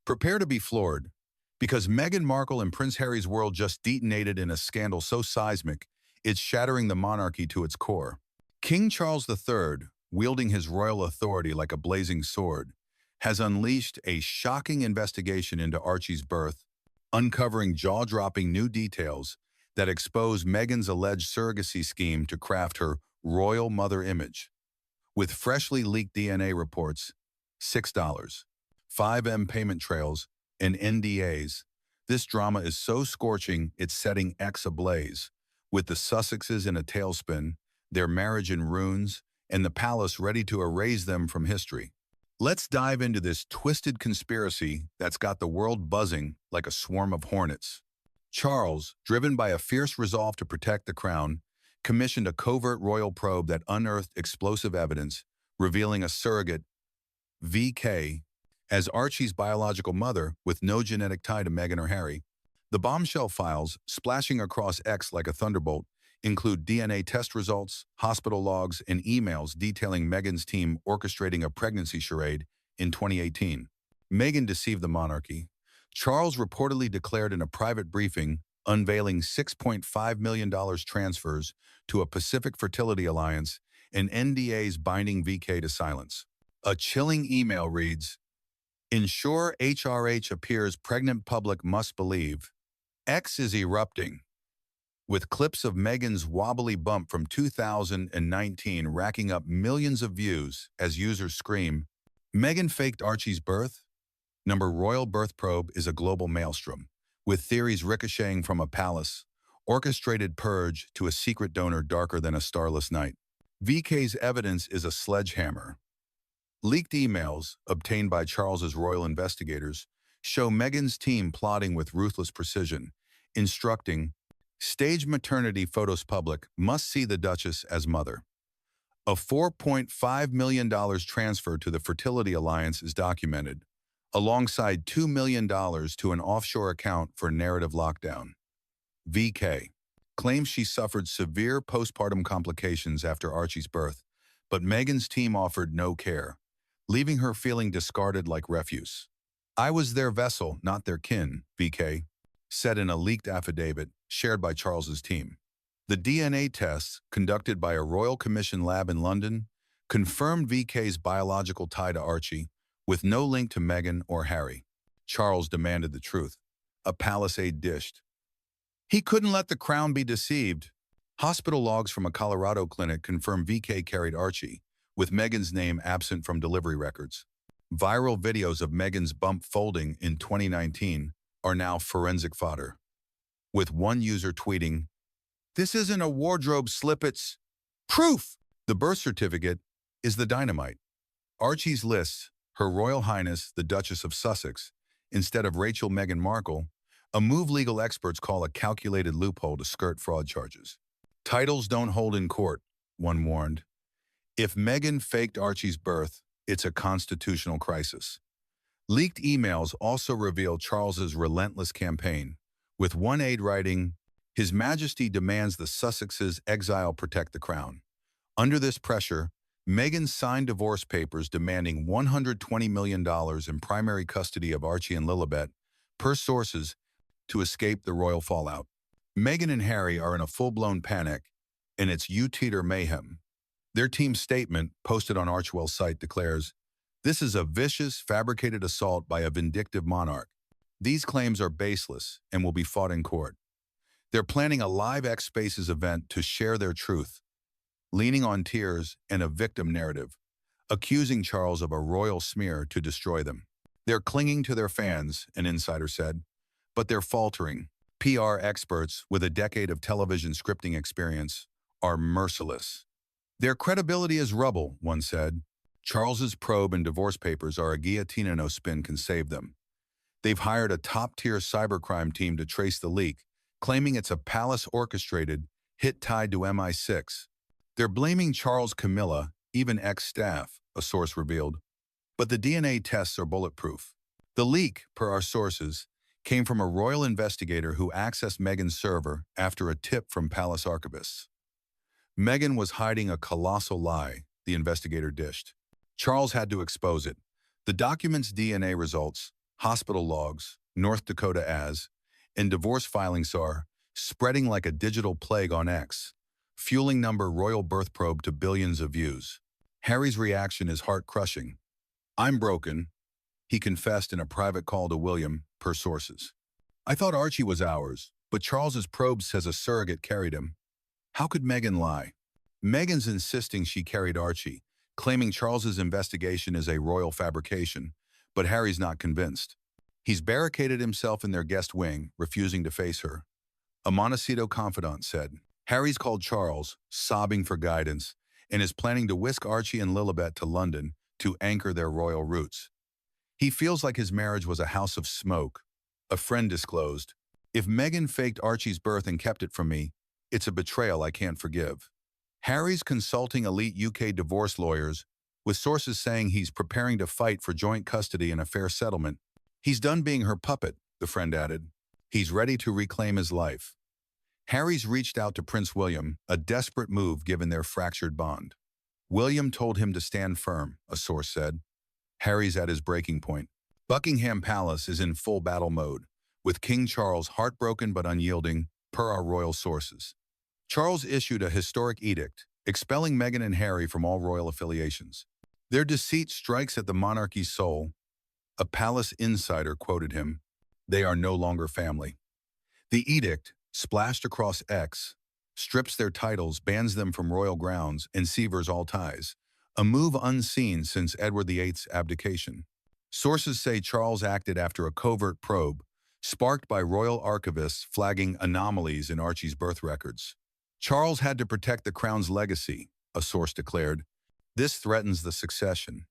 Prepare to be floored, because Meghan Markle and Prince Harry's world just detonated in a scandal so seismic, it's shattering the monarchy to its core. King Charles III, wielding his royal authority like a blazing sword, has unleashed a shocking investigation into Archie's birth, uncovering jaw-dropping new details that expose Meghan's alleged surrogacy scheme to craft her royal mother image. With freshly leaked DNA reports, $6, 5M payment trails, and NDAs, this drama is so scorching it's setting X ablaze, with the Sussexes in a tailspin, their marriage in ruins, and the palace ready to erase them from history. Let's dive into this twisted conspiracy that's got the world buzzing like a swarm of hornets. Charles, driven by a fierce resolve to protect the crown, commissioned a covert royal probe that unearthed explosive evidence, revealing a surrogate, VK, as Archie's biological mother with no genetic tie to Meghan or Harry. The bombshell files, splashing across X like a thunderbolt, include DNA test results, hospital logs, and emails detailing Meghan's team orchestrating a pregnancy charade in 2018. Meghan deceived the monarchy. Charles reportedly declared in a private briefing, unveiling $6.5 million transfers to a Pacific Fertility Alliance and NDAs binding VK to silence. A chilling email reads, "Ensure HRH appears pregnant, public must believe. X is erupting," with clips of Meghan's wobbly bump from 2019 racking up millions of views as users scream, "Meghan faked Archie's birth?" Royal birth probe is a global maelstrom, with theories ricocheting from a palace, orchestrated purge to a secret donor darker than a starless night. VK's evidence is a sledgehammer. Leaked emails, obtained by Charles's royal investigators, show Meghan's team plotting with ruthless precision, instructing, "Stage maternity photos public must see the Duchess as mother." A $4.5 million transfer to the Fertility Alliance is documented, alongside $2 million to an offshore account for narrative lockdown. VK claims she suffered severe postpartum complications after Archie's birth, but Meghan's team offered no care, leaving her feeling discarded like refuse. "I was their vessel, not their kin," VK said in a leaked affidavit shared by Charles's team. The DNA tests, conducted by a Royal Commission lab in London, confirmed VK's biological tie to Archie, with no link to Meghan or Harry. Charles demanded the truth. A palace aide dished. He couldn't let the crown be deceived. Hospital logs from a Colorado clinic confirm VK carried Archie, with Meghan's name absent from delivery records. Viral videos of Meghan's bump folding in 2019 are now forensic fodder, with one user tweeting, "This isn't a wardrobe slip, it's proof!" The birth certificate is the dynamite. Archie's lists Her Royal Highness the Duchess of Sussex instead of Rachel Meghan Markle, a move legal experts call a calculated loophole to skirt fraud charges. Titles don't hold in court, one warned. If Meghan faked Archie's birth, it's a constitutional crisis. Leaked emails also reveal Charles's relentless campaign, with one aide writing, "His Majesty demands the Sussexes exile protect the crown." Under this pressure, Meghan signed divorce papers demanding $120 million in primary custody of Archie and Lilibet, per sources, to escape the royal fallout. Meghan and Harry are in a full-blown panic, and it's you-teeter mayhem. Their team's statement, posted on Archewell's site, declares, "This is a vicious, fabricated assault by a vindictive monarch. These claims are baseless and will be fought in court." They're planning a live X Spaces event to share their truth, leaning on tears and a victim narrative, accusing Charles of a royal smear to destroy them. They're clinging to their fans, an insider said, but they're faltering. PR experts with a decade of television scripting experience are merciless. "Their credibility is rubble," one said. Charles's probe and divorce papers are a guillotine, no spin can save them. They've hired a top-tier cybercrime team to trace the leak, claiming it's a palace-orchestrated hit tied to MI6. They're blaming Charles Camilla, even ex-staff, a source revealed. But the DNA tests are bulletproof. The leak, per our sources, came from a royal investigator who accessed Meghan's server after a tip from palace archivists. Meghan was hiding a colossal lie, the investigator dished. Charles had to expose it. The document's DNA results, hospital logs, North Dakota as, and divorce filings are spreading like a digital plague on X, fueling number royal birth probe to billions of views. Harry's reaction is heart-crushing. "I'm broken," he confessed in a private call to William, per sources. "I thought Archie was ours, but Charles's probe says a surrogate carried him. How could Meghan lie?" Meghan's insisting she carried Archie, claiming Charles's investigation is a royal fabrication, but Harry's not convinced. He's barricaded himself in their guest wing, refusing to face her. A Montecito confidant said, Harry's called Charles, sobbing for guidance, and is planning to whisk Archie and Lilibet to London to anchor their royal roots. He feels like his marriage was a house of smoke. A friend disclosed, "If Meghan faked Archie's birth and kept it from me, it's a betrayal I can't forgive." Harry's consulting elite UK divorce lawyers, with sources saying he's preparing to fight for joint custody and a fair settlement. "He's done being her puppet," the friend added. "He's ready to reclaim his life." Harry's reached out to Prince William, a desperate move given their fractured bond. William told him to stand firm, a source said. Harry's at his breaking point. Buckingham Palace is in full battle mode, with King Charles heartbroken but unyielding, per our royal sources. Charles issued a historic edict, expelling Meghan and Harry from all royal affiliations. "Their deceit strikes at the monarchy's soul." A palace insider quoted him, "They are no longer family." The edict, splashed across X, strips their titles, bans them from royal grounds, and severs all ties, a move unseen since Edward VIII's abdication. Sources say Charles acted after a covert probe, sparked by royal archivists flagging anomalies in Archie's birth records. Charles had to protect the crown's legacy, a source declared. This threatens the succession.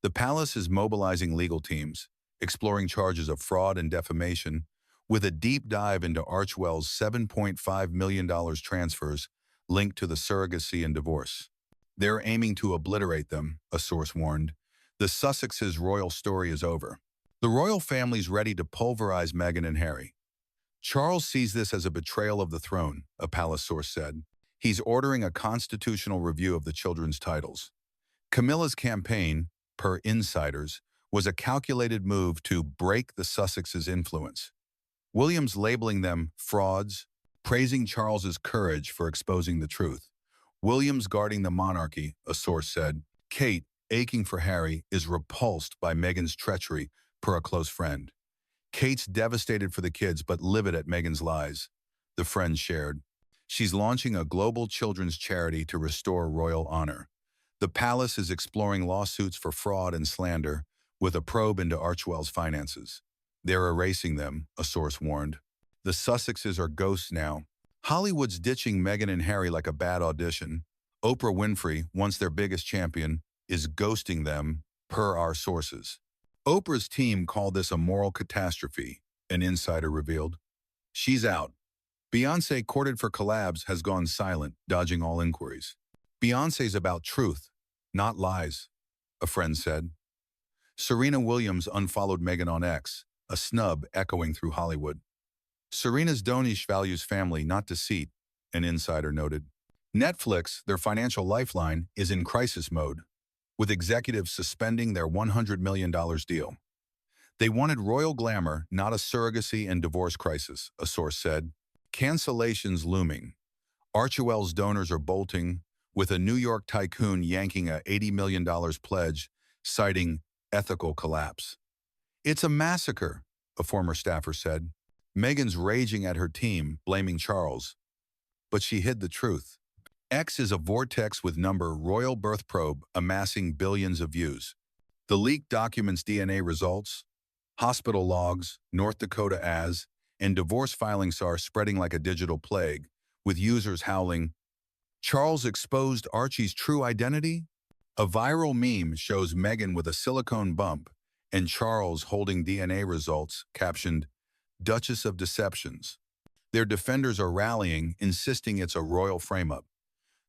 The palace is mobilizing legal teams, exploring charges of fraud and defamation, with a deep dive into Archewell's $7.5 million transfers linked to the surrogacy and divorce. They're aiming to obliterate them, a source warned. The Sussexes' royal story is over. The royal family's ready to pulverize Meghan and Harry. Charles sees this as a betrayal of the throne, a palace source said. He's ordering a constitutional review of the children's titles. Camilla's campaign, per insiders, was a calculated move to break the Sussexes' influence. William's labeling them frauds, praising Charles's courage for exposing the truth. William's guarding the monarchy, a source said. Kate, aching for Harry, is repulsed by Meghan's treachery, per a close friend. Kate's devastated for the kids but livid at Meghan's lies, the friend shared. She's launching a global children's charity to restore royal honor. The palace is exploring lawsuits for fraud and slander, with a probe into Archewell's finances. They're erasing them, a source warned. The Sussexes are ghosts now. Hollywood's ditching Meghan and Harry like a bad audition. Oprah Winfrey, once their biggest champion, is ghosting them, per our sources. Oprah's team called this a moral catastrophe, an insider revealed. She's out. Beyoncé, courted for collabs, has gone silent, dodging all inquiries. Beyoncé's about truth, not lies, a friend said. Serena Williams unfollowed Meghan on X, a snub echoing through Hollywood. Serena's Donish values family, not deceit, an insider noted. Netflix, their financial lifeline, is in crisis mode, with executives suspending their $100 million deal. They wanted royal glamour, not a surrogacy and divorce crisis, a source said. Cancellations looming. Archewell's donors are bolting, with a New York tycoon yanking a $80 million pledge, citing ethical collapse. It's a massacre, a former staffer said. Meghan's raging at her team, blaming Charles. But she hid the truth. X is a vortex with number royal birth probe amassing billions of views. The leaked documents DNA results, hospital logs, North Dakota as, and divorce filings are spreading like a digital plague, with users howling, "Charles exposed Archie's true identity?" A viral meme shows Meghan with a silicone bump and Charles holding DNA results, captioned, "Duchess of Deceptions." Their defenders are rallying, insisting it's a royal frame-up.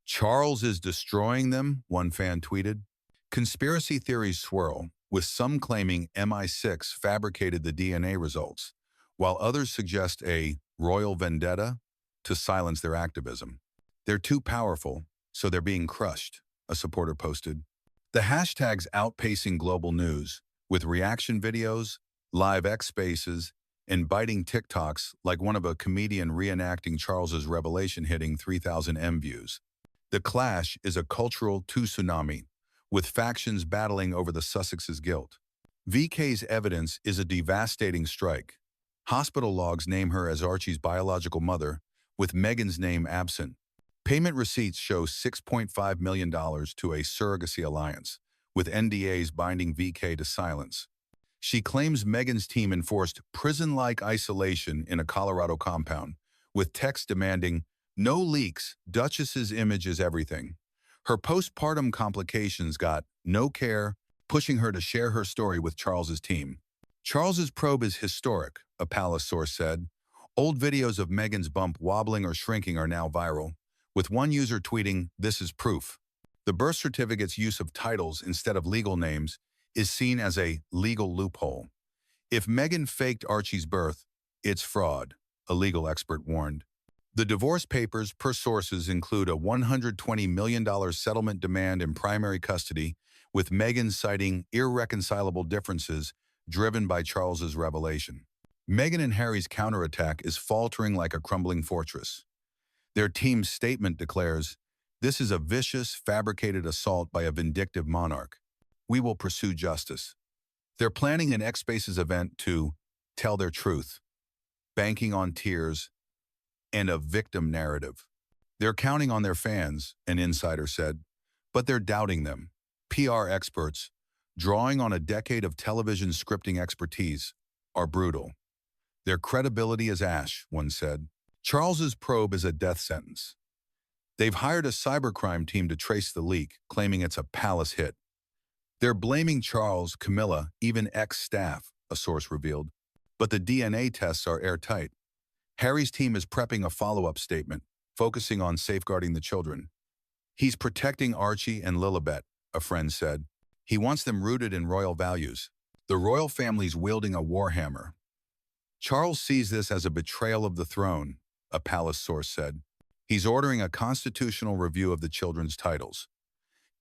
Charles is destroying them, one fan tweeted. Conspiracy theories swirl, with some claiming MI6 fabricated the DNA results, while others suggest a royal vendetta to silence their activism. They're too powerful, so they're being crushed, a supporter posted. The hashtag's outpacing global news, with reaction videos, live X spaces, and biting TikToks like one of a comedian reenacting Charles's revelation hitting 3,000 M views. The clash is a cultural tsunami, with factions battling over the Sussex's guilt. VK's evidence is a devastating strike. Hospital logs name her as Archie's biological mother, with Meghan's name absent. Payment receipts show $6.5 million to a surrogacy alliance, with NDAs binding VK to silence. She claims Meghan's team enforced prison-like isolation in a Colorado compound, with text demanding, "No leaks, Duchess's image is everything." Her postpartum complications got no care, pushing her to share her story with Charles's team. Charles's probe is historic, a palace source said. Old videos of Meghan's bump wobbling or shrinking are now viral, with one user tweeting, "This is proof." The birth certificate's use of titles instead of legal names is seen as a legal loophole. If Meghan faked Archie's birth, it's fraud, a legal expert warned. The divorce papers, per sources, include a $120 million settlement demand in primary custody, with Meghan citing irreconcilable differences driven by Charles's revelation. Meghan and Harry's counterattack is faltering like a crumbling fortress. Their team's statement declares, "This is a vicious, fabricated assault by a vindictive monarch. We will pursue justice." They're planning an X Spaces event to tell their truth, banking on tears and a victim narrative. They're counting on their fans, an insider said, but they're doubting them. PR experts, drawing on a decade of television scripting expertise, are brutal. Their credibility is ash, one said. Charles's probe is a death sentence. They've hired a cybercrime team to trace the leak, claiming it's a palace hit. They're blaming Charles, Camilla, even ex-staff, a source revealed. But the DNA tests are airtight. Harry's team is prepping a follow-up statement, focusing on safeguarding the children. He's protecting Archie and Lilibet, a friend said. He wants them rooted in royal values. The royal family's wielding a warhammer. Charles sees this as a betrayal of the throne, a palace source said. He's ordering a constitutional review of the children's titles.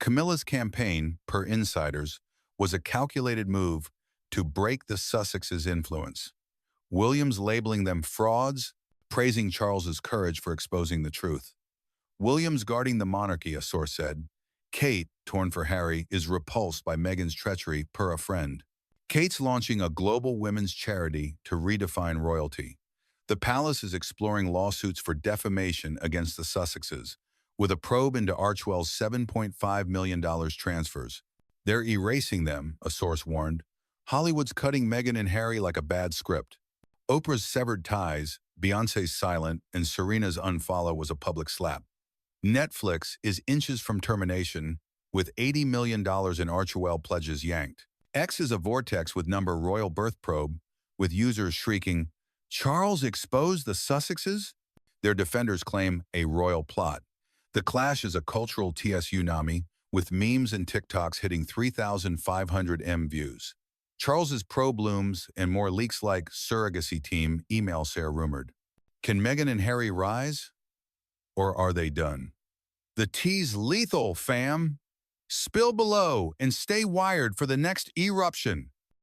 Camilla's campaign, per insiders, was a calculated move to break the Sussex's influence. William's labeling them frauds, praising Charles's courage for exposing the truth. William's guarding the monarchy, a source said. Kate, torn for Harry, is repulsed by Meghan's treachery, per a friend. Kate's launching a global women's charity to redefine royalty. The palace is exploring lawsuits for defamation against the Sussexes, with a probe into Archwell's $7.5 million transfers. They're erasing them, a source warned. Hollywood's cutting Meghan and Harry like a bad script. Oprah's severed ties, Beyoncé's silent, and Serena's unfollow was a public slap. Netflix is inches from termination, with $80 million in Archewell pledges yanked. X is a vortex with number royal birth probe, with users shrieking, "Charles exposed the Sussexes?" Their defenders claim a royal plot. The clash is a cultural tsunami, with memes and TikToks hitting 3,500 M views. Charles's probe looms and more leaks like surrogacy team email share rumored. Can Meghan and Harry rise? Or are they done? The tea's lethal, fam! Spill below and stay wired for the next eruption.